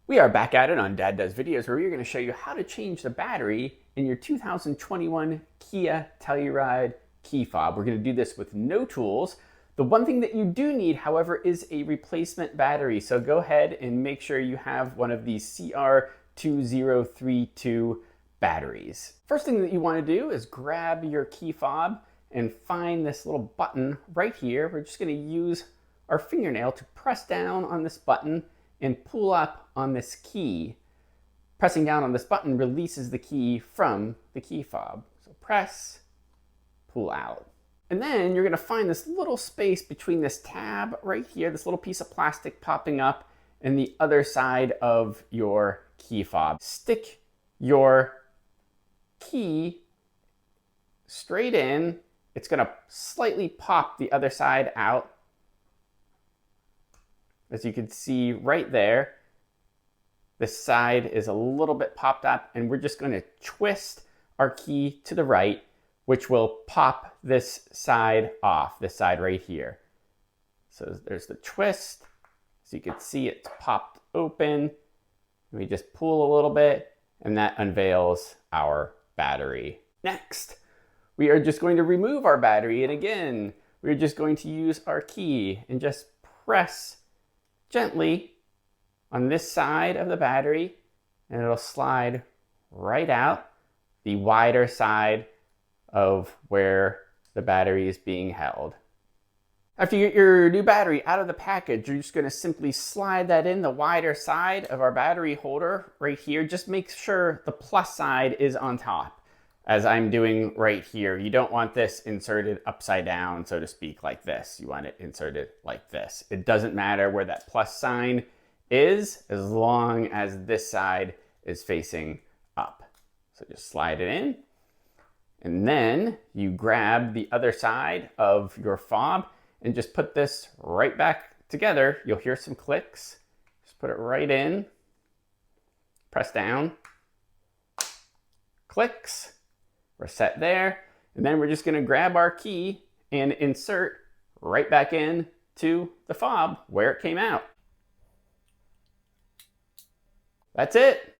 We are back at it on Dad Does Videos, where we're going to show you how to change the battery in your 2021 Kia Telluride key fob. We're going to do this with no tools. The one thing that you do need, however, is a replacement battery. So go ahead and make sure you have one of these CR2032 batteries. First thing that you want to do is grab your key fob and find this little button right here. We're just going to use our fingernail to press down on this button and pull up on this key. Pressing down on this button releases the key from the key fob. So press, pull out. And then you're gonna find this little space between this tab right here, this little piece of plastic popping up, and the other side of your key fob. Stick your key straight in. It's gonna slightly pop the other side out. As you can see right there, this side is a little bit popped up, and we're just going to twist our key to the right, which will pop this side off, this side right here. So there's the twist. So you can see it's popped open. We just pull a little bit, and that unveils our battery. Next, we are just going to remove our battery, and again, we're just going to use our key and just press gently on this side of the battery, and it'll slide right out the wider side of where the battery is being held. After you get your new battery out of the package, you're just going to simply slide that in the wider side of our battery holder right here. Just make sure the plus side is on top, as I'm doing right here. You don't want this inserted upside down, so to speak, like this. You want it inserted like this. It doesn't matter where that plus sign is, as long as this side is facing up. So just slide it in, and then you grab the other side of your fob and just put this right back together. You'll hear some clicks. Just put it right in, press down, clicks. We're set there, and then we're just going to grab our key and insert right back in to the fob where it came out. That's it.